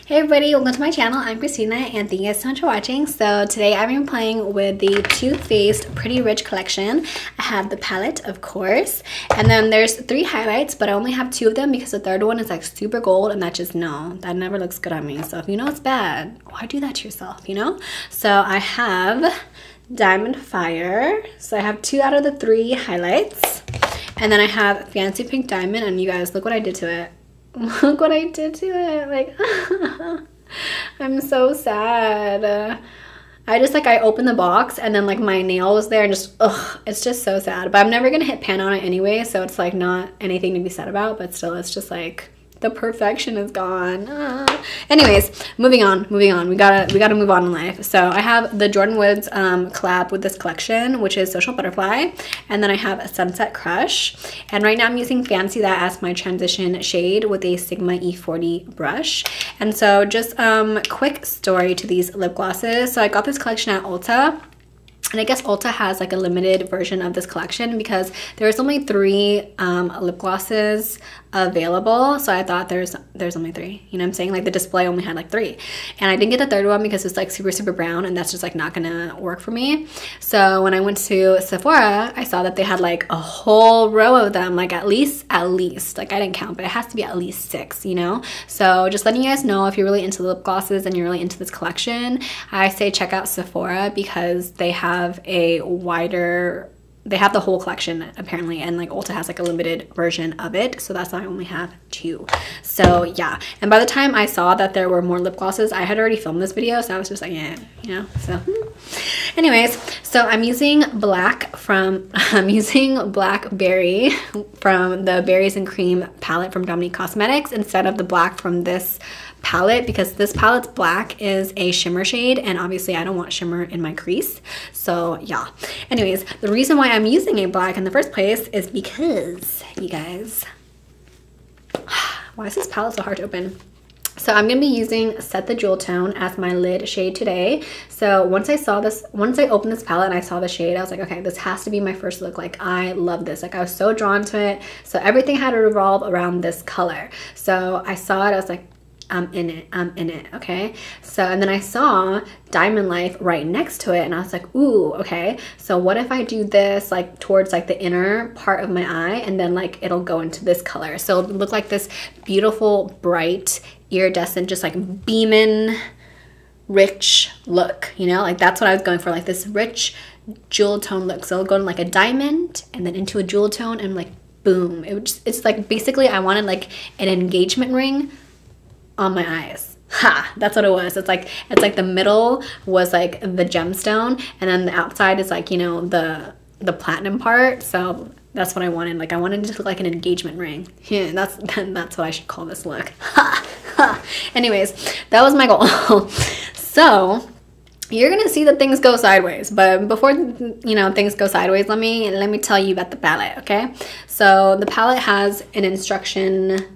Hey everybody, welcome to my channel. I'm Christina and thank you guys so much for watching. So today I've been playing with the Too Faced Pretty Rich collection. I have the palette, of course, and then there's 3 highlights, but I only have 2 of them because the third one is like super gold and that never looks good on me. So if you know it's bad, why do that to yourself, you know? So I have Diamond Fire. So I have 2 out of the 3 highlights. And then I have Fancy Pink Diamond, and you guys, look what I did to it. Look what I did to it. Like, I'm so sad. I opened the box and then like my nail was there and just, ugh, it's just so sad. But I'm never gonna hit pan on it anyway, so it's like not anything to be said about, but still it's just like the perfection is gone. Anyways, moving on. We gotta move on in life. So I have the Jordyn Woods collab with this collection, which is Social Butterfly, and then I have a Sunset Crush, and right now I'm using Fancy That as my transition shade with a Sigma E40 brush. And so just quick story to these lip glosses. So I got this collection at Ulta. And I guess Ulta has like a limited version of this collection because there's only 3 lip glosses available. So I thought there's only 3, you know what I'm saying? Like the display only had like 3. And I didn't get the third one because it's like super brown and that's just like not gonna work for me. So when I went to Sephora, I saw that they had like a whole row of them, like at least, like I didn't count, but it has to be at least 6, you know? So just letting you guys know, if you're really into lip glosses and you're really into this collection, I say check out Sephora because they have the whole collection apparently, and like Ulta has like a limited version of it, so that's why I only have 2. So yeah, and by the time I saw that there were more lip glosses, I had already filmed this video, so I was just like, yeah, you know. So anyways, so I'm using Blackberry from the Berries and Cream palette from Dominique Cosmetics instead of the black from this palette, because this palette's black is a shimmer shade and obviously I don't want shimmer in my crease. So yeah, anyways, the reason why I'm using a black in the first place is because, you guys, why is this palette so hard to open? So I'm gonna be using Set the Jewel Tone as my lid shade today. So once I opened this palette and I saw the shade, I was like, okay, this has to be my first look. Like, I love this. Like, I was so drawn to it. So everything had to revolve around this color. So I saw it, I was like, I'm in it, okay? So, and then I saw Diamond Life right next to it and I was like, ooh, okay. So what if I do this like towards like the inner part of my eye and then like it'll go into this color. So it'll look like this beautiful, bright, iridescent, just like beaming, rich look, you know? Like that's what I was going for, like this rich jewel tone look. So it'll go in like a diamond and then into a jewel tone and like boom. It's like basically I wanted like an engagement ring on my eyes. Ha, that's what it was. It's like the middle was like the gemstone and then the outside is like, you know, the platinum part. So that's what I wanted. Like I wanted it to look like an engagement ring. Yeah, that's what I should call this look. Ha, ha. Anyways, that was my goal. So you're gonna see that things go sideways, but before, you know, things go sideways, let me tell you about the palette, okay? So the palette has an instruction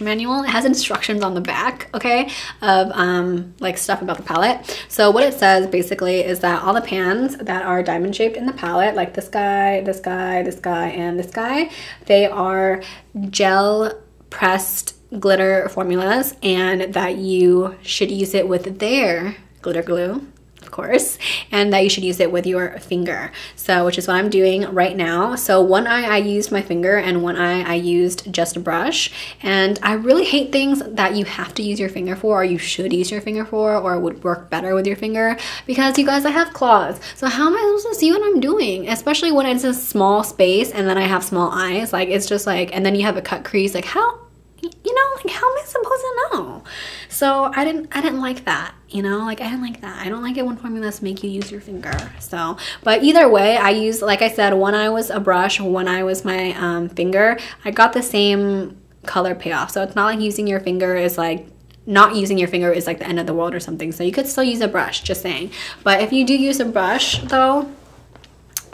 manual. It has instructions on the back, okay, of like stuff about the palette. So what it says basically is that all the pans that are diamond shaped in the palette, like this guy, this guy, this guy, and this guy, they are gel pressed glitter formulas, and that you should use it with their glitter glue, of course, and that you should use it with your finger. So which is what I'm doing right now. So one eye I used my finger and one eye I used just a brush, and I really hate things that you have to use your finger for, or you should use your finger for, or would work better with your finger, because you guys, I have claws, so how am I supposed to see what I'm doing, especially when it's a small space and then I have small eyes? Like it's just like, and then you have a cut crease, like how, you know, like how am I supposed to know? So I didn't like that, you know, like I didn't like that. I don't like it when formulas make you use your finger. So, but either way, I used, like I said, one eye was a brush, one eye was my finger. I got the same color payoff. So it's not like using your finger is like, not using your finger is like the end of the world or something. So you could still use a brush, just saying. But if you do use a brush though,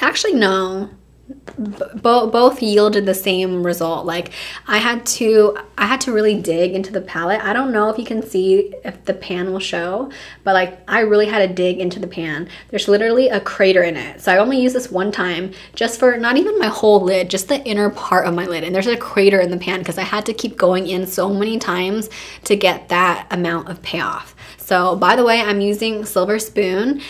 actually no, both yielded the same result. Like I had to really dig into the palette. I don't know if you can see if the pan will show, but like I really had to dig into the pan. There's literally a crater in it. So I only used this one time, just for not even my whole lid, just the inner part of my lid. And there's a crater in the pan because I had to keep going in so many times to get that amount of payoff. So by the way, I'm using Silver Spoon,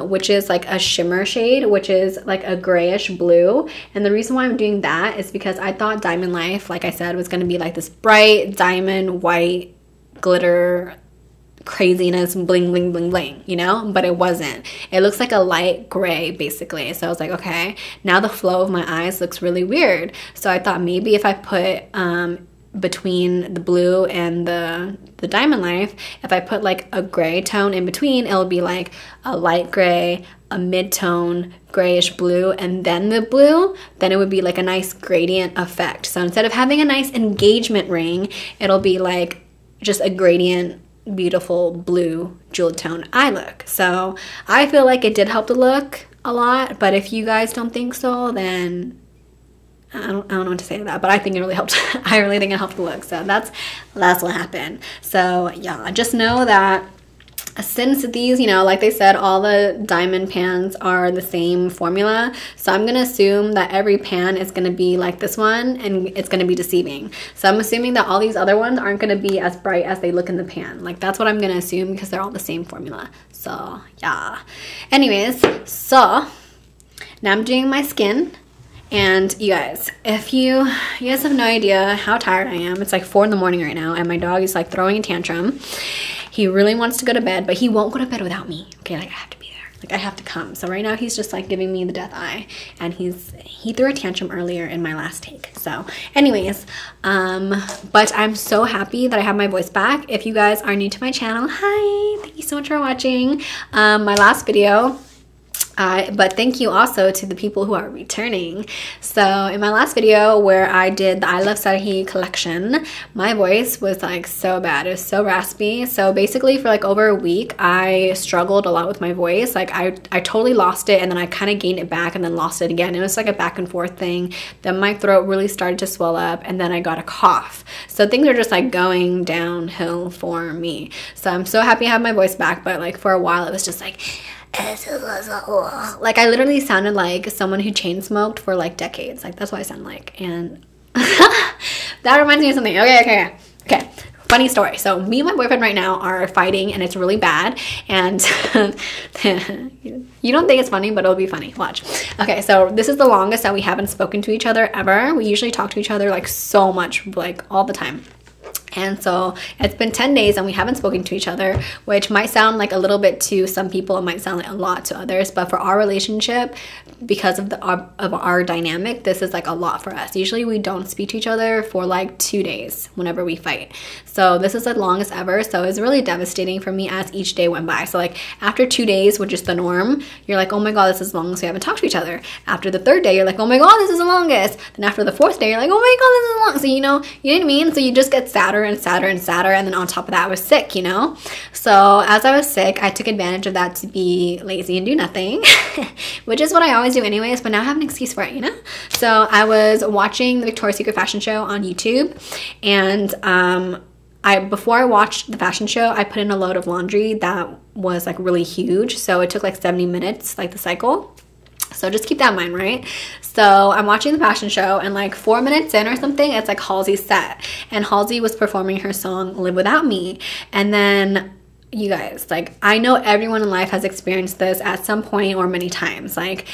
which is like a shimmer shade, which is like a grayish blue. And the reason why I'm doing that is because I thought Diamond Life, like I said, was going to be like this bright diamond white glitter craziness, bling bling bling bling, you know, but it wasn't. It looks like a light gray basically. So I was like, okay, now the flow of my eyes looks really weird. So I thought maybe if I put between the blue and the Diamond Life, if I put like a gray tone in between, it'll be like a light gray, a mid-tone, grayish blue, and then the blue, then it would be like a nice gradient effect. So instead of having a nice engagement ring, it'll be like just a gradient, beautiful blue jeweled tone eye look. So I feel like it did help the look a lot, but if you guys don't think so, then I don't know what to say to that, but I think it really helped. I really think it helped the look. So that's what happened. So yeah, just know that since these, you know, like they said, all the diamond pans are the same formula. So I'm going to assume that every pan is going to be like this one and it's going to be deceiving. So I'm assuming that all these other ones aren't going to be as bright as they look in the pan. Like that's what I'm going to assume because they're all the same formula. So yeah. Anyways, so now I'm doing my skin. And you guys, if you guys have no idea how tired I am, it's like 4 in the morning right now and my dog is like throwing a tantrum. He really wants to go to bed, but he won't go to bed without me. Okay, like I have to be there. Like I have to come. So right now he's just like giving me the death eye, and he threw a tantrum earlier in my last take. So anyways, but I'm so happy that I have my voice back. If you guys are new to my channel, hi, thank you so much for watching my last video. But thank you also to the people who are returning. So in my last video where I did the I Love Sarahi collection, my voice was like so bad. It was so raspy. So basically for like over a week, I struggled a lot with my voice. Like I totally lost it, and then I kind of gained it back and then lost it again. It was like a back and forth thing. Then my throat really started to swell up, and then I got a cough. So things are just like going downhill for me. So I'm so happy I have my voice back, but like for a while it was just like I literally sounded like someone who chain smoked for like decades. Like that's what I sound like. And that reminds me of something. Okay. Funny story. So me and my boyfriend right now are fighting, and it's really bad. And you don't think it's funny, but it'll be funny. Watch. Okay, so this is the longest that we haven't spoken to each other ever. We usually talk to each other like so much, like all the time. And so it's been 10 days and we haven't spoken to each other, which might sound like a little bit to some people. It might sound like a lot to others. But for our relationship, because of our dynamic, this is like a lot for us. Usually we don't speak to each other for like 2 days whenever we fight. So this is the longest ever. So it's really devastating for me as each day went by. So like after 2 days, which is the norm, you're like, oh my God, this is the longest we haven't talked to each other. After the 3rd day, you're like, oh my God, this is the longest. Then after the 4th day, you're like, oh my God, this is long. So you know what I mean? So you just get sadder and sadder and sadder, and then on top of that I was sick, you know. So as I was sick, I took advantage of that to be lazy and do nothing which is what I always do anyways, but now I have an excuse for it, you know. So I was watching the Victoria's Secret fashion show on YouTube, and before I watched the fashion show, I put in a load of laundry that was like really huge, so it took like 70 minutes, like the cycle. So just keep that in mind, right? So I'm watching the fashion show, and like 4 minutes in or something, it's like Halsey's set. And Halsey was performing her song, Live Without Me. And then, you guys, like I know everyone in life has experienced this at some point or many times. Like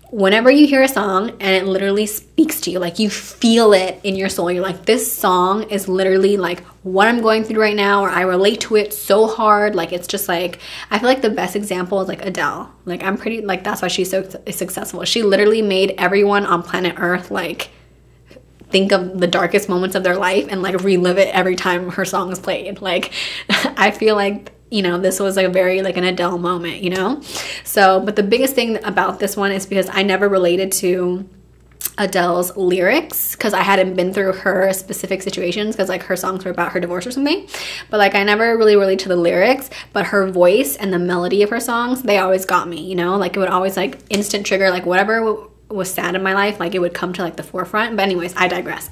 whenever you hear a song and it literally speaks to you, like you feel it in your soul. You're like, this song is literally like what I'm going through right now, or I relate to it so hard. Like it's just like, I feel like the best example is like Adele. Like I'm pretty, like that's why she's so successful. She literally made everyone on planet Earth like think of the darkest moments of their life and like relive it every time her song is played. Like I feel like, you know, this was like a very like an Adele moment, you know. So but the biggest thing about this one is because I never related to Adele's lyrics, because I hadn't been through her specific situations, because like her songs were about her divorce or something. But like I never really related to the lyrics, but her voice and the melody of her songs, they always got me, you know. Like it would always like instant trigger like whatever was sad in my life, like it would come to like the forefront. But anyways, I digress.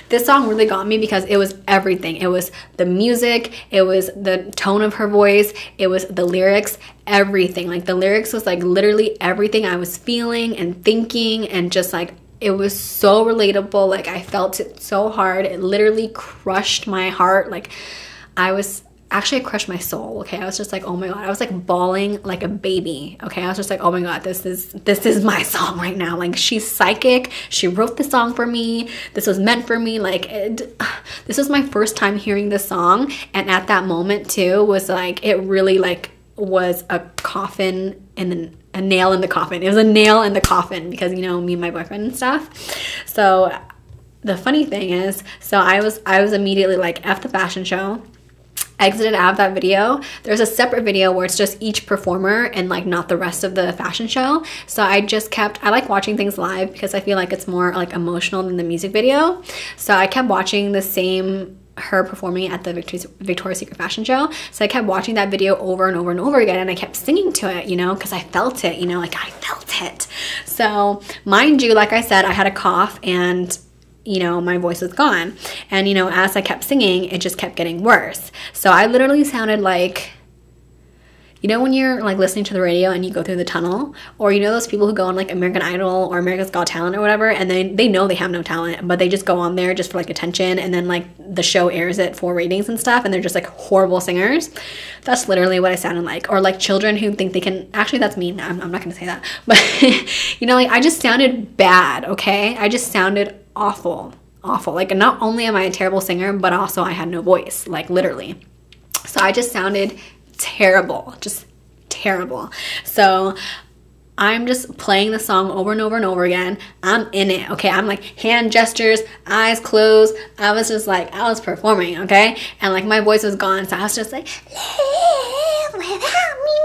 This song really got me because it was everything. It was the music, it was the tone of her voice, it was the lyrics, everything. Like the lyrics was like literally everything I was feeling and thinking, and just like it was so relatable. Like I felt it so hard. It literally crushed my heart. Like it crushed my soul, okay? I was just like, oh my God. I was like bawling like a baby, okay? I was just like, oh my God, this is my song right now. Like, she's psychic. She wrote the song for me. This was meant for me. Like, this was my first time hearing this song. And at that moment too, was like, it really like was a coffin and a nail in the coffin. It was a nail in the coffin because, you know, me and my boyfriend and stuff. So the funny thing is, so I was immediately like, F the fashion show. Exited out of that video. There's a separate video where it's just each performer and like not the rest of the fashion show. So I like watching things live because I feel like it's more like emotional than the music video. So I kept watching her performing at the Victoria's Secret fashion show. So I kept watching that video over and over and over again, and I kept singing to it, you know, because I felt it, you know, like I felt it. So mind you, like I said, I had a cough and you know, my voice was gone. And, you know, as I kept singing, it just kept getting worse. So I literally sounded like, you know, when you're like listening to the radio and you go through the tunnel, or you know those people who go on like American Idol or America's Got Talent or whatever, and they know they have no talent, but they just go on there just for like attention, and then like the show airs it for ratings and stuff, and they're just like horrible singers. That's literally what I sounded like. Or like children who think they can, actually that's mean, I'm not gonna say that, but you know, like I just sounded bad, okay? I just sounded awful. Like not only am I a terrible singer, but also I had no voice, like literally. So I just sounded terrible, just terrible. So I'm just playing the song over and over and over again. I'm in it, okay? I'm like hand gestures, eyes closed. I was performing, okay? And like my voice was gone, so I was just like, live without me.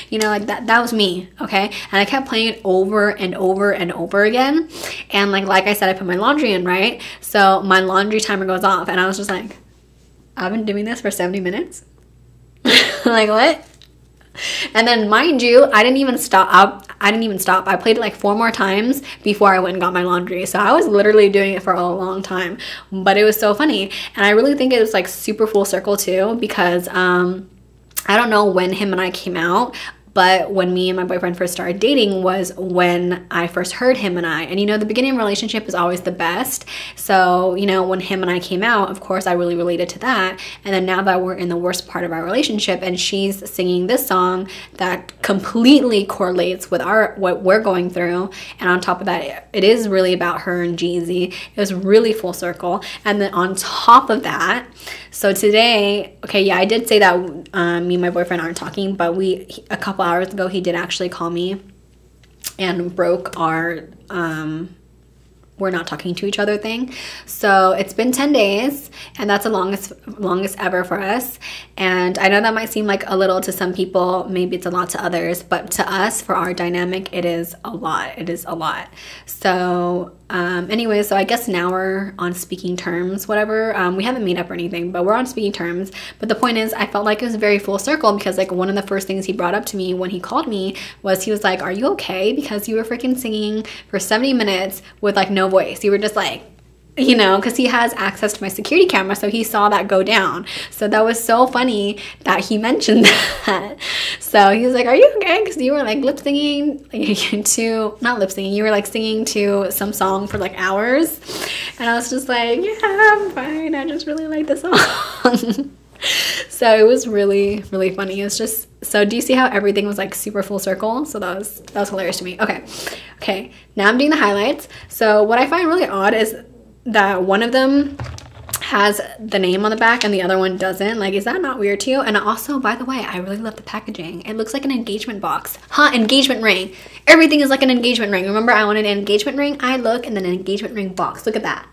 You know, like that was me, okay? And I kept playing it over and over and over again. And like I said, I put my laundry in, right? So my laundry timer goes off, and I was just like, I've been doing this for 70 minutes? Like, what? And then mind you, I didn't even stop. I played it like 4 more times before I went and got my laundry. So I was literally doing it for a long time, but it was so funny. And I really think it was like super full circle too, because I don't know when him and I came out, but when me and my boyfriend first started dating was when I first heard him and I. And you know, the beginning of a relationship is always the best. So, you know, when him and I came out, of course, I really related to that. And then now that we're in the worst part of our relationship and she's singing this song that completely correlates with what we're going through. And on top of that, it is really about her and Jeezy. It was really full circle. And then on top of that, so today, okay, yeah, I did say that me and my boyfriend aren't talking, but a couple hours ago, he did actually call me and broke our we're not talking to each other thing. So it's been 10 days, and that's the longest ever for us. And I know that might seem like a little to some people, maybe it's a lot to others, but to us, for our dynamic, it is a lot. It is a lot. So anyway, so I guess now we're on speaking terms, whatever. We haven't made up or anything, but we're on speaking terms. But the point is, I felt like it was very full circle, because like one of the first things he brought up to me when he called me was, he was like, are you okay? Because you were freaking singing for 70 minutes with like no voice. You were just like, you know, because he has access to my security camera, so he saw that go down. So that was so funny that he mentioned that. So he was like, are you okay? Because you were like lip singing to, not lip singing, you were like singing to some song for like hours. And I was just like, yeah, I'm fine. I just really like the song. So it was really, really funny. It's just, so do you see how everything was like super full circle? So that was hilarious to me. Okay, now I'm doing the highlights. So what I find really odd is that one of them has the name on the back and the other one doesn't. Like, is that not weird to you? And also, by the way, I really love the packaging. It looks like an engagement box. Engagement ring. Everything is like an engagement ring. Remember, I wanted an engagement ring? I look, and then an engagement ring box. Look at that.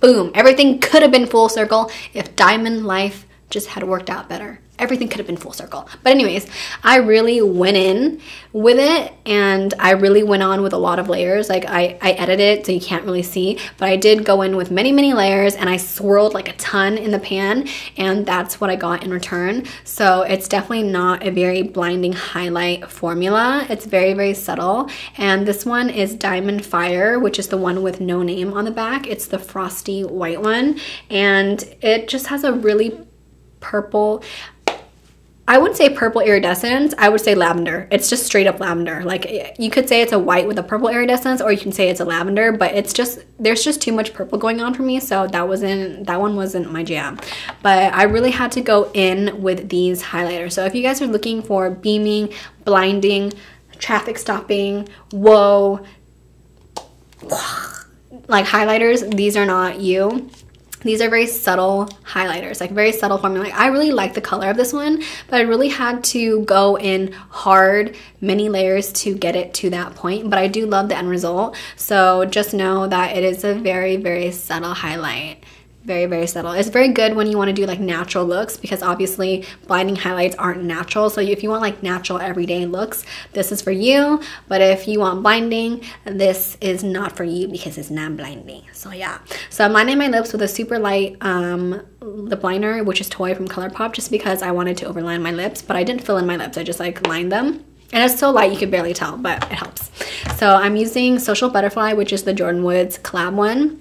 Boom. Everything could have been full circle if Diamond Life just had worked out better. Everything could have been full circle. But anyways, I really went in with it, and I really went on with a lot of layers. Like I edited it so you can't really see, but I did go in with many layers, and I swirled like a ton in the pan, and that's what I got in return. So it's definitely not a very blinding highlight formula. It's very subtle. And this one is Diamond Fire, which is the one with no name on the back. It's the frosty white one, and it just has a really purple, I wouldn't say purple iridescence, I would say lavender. It's just straight up lavender. Like, you could say it's a white with a purple iridescence, or you can say it's a lavender, but it's just, there's just too much purple going on for me, so that one wasn't my jam. But I really had to go in with these highlighters. So if you guys are looking for beaming, blinding, traffic stopping, whoa, like highlighters, these are not you. These are very subtle highlighters, like very subtle formula. Like, I really like the color of this one, but I really had to go in hard, many layers to get it to that point. But I do love the end result. So just know that it is a very subtle highlight. Very subtle. It's very good when you want to do like natural looks, because obviously blinding highlights aren't natural. So if you want like natural everyday looks, this is for you. But if you want blinding, this is not for you because it's not blinding. So yeah. So I'm lining my lips with a super light lip liner, which is Toy from Colourpop, just because I wanted to overline my lips, but I didn't fill in my lips. I just like lined them. And it's so light you can barely tell, but it helps. So I'm using Social Butterfly, which is the Jordyn Woods collab one.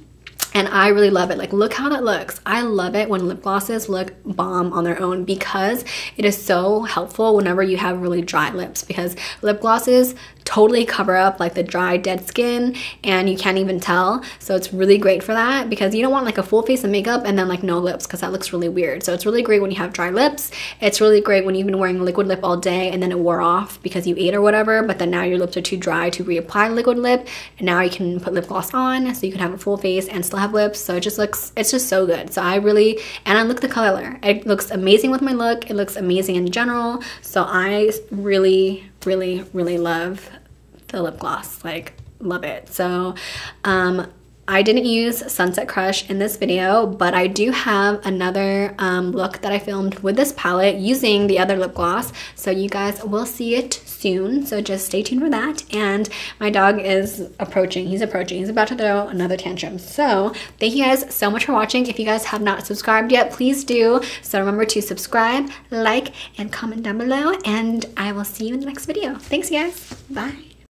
And I really love it. Like, look how that looks. I love it when lip glosses look bomb on their own, because it is so helpful whenever you have really dry lips, because lip glosses totally cover up like the dry dead skin and you can't even tell. So it's really great for that, because you don't want like a full face of makeup and then like no lips, because that looks really weird. So it's really great when you have dry lips. It's really great when you've been wearing liquid lip all day and then it wore off because you ate or whatever, but then now your lips are too dry to reapply liquid lip, and now you can put lip gloss on so you can have a full face and still have lips. So it just looks, it's just so good. So I really, and I look the color, it looks amazing with my look. It looks amazing in general. So I really love the lip gloss, like love it. So I didn't use Sunset Crush in this video, but I do have another look that I filmed with this palette using the other lip gloss, so you guys will see it soon, so just stay tuned for that. And my dog is approaching, he's about to throw another tantrum. So thank you guys so much for watching. If you guys have not subscribed yet, please do. So remember to subscribe, like, and comment down below, and I will see you in the next video. Thanks, guys. Bye.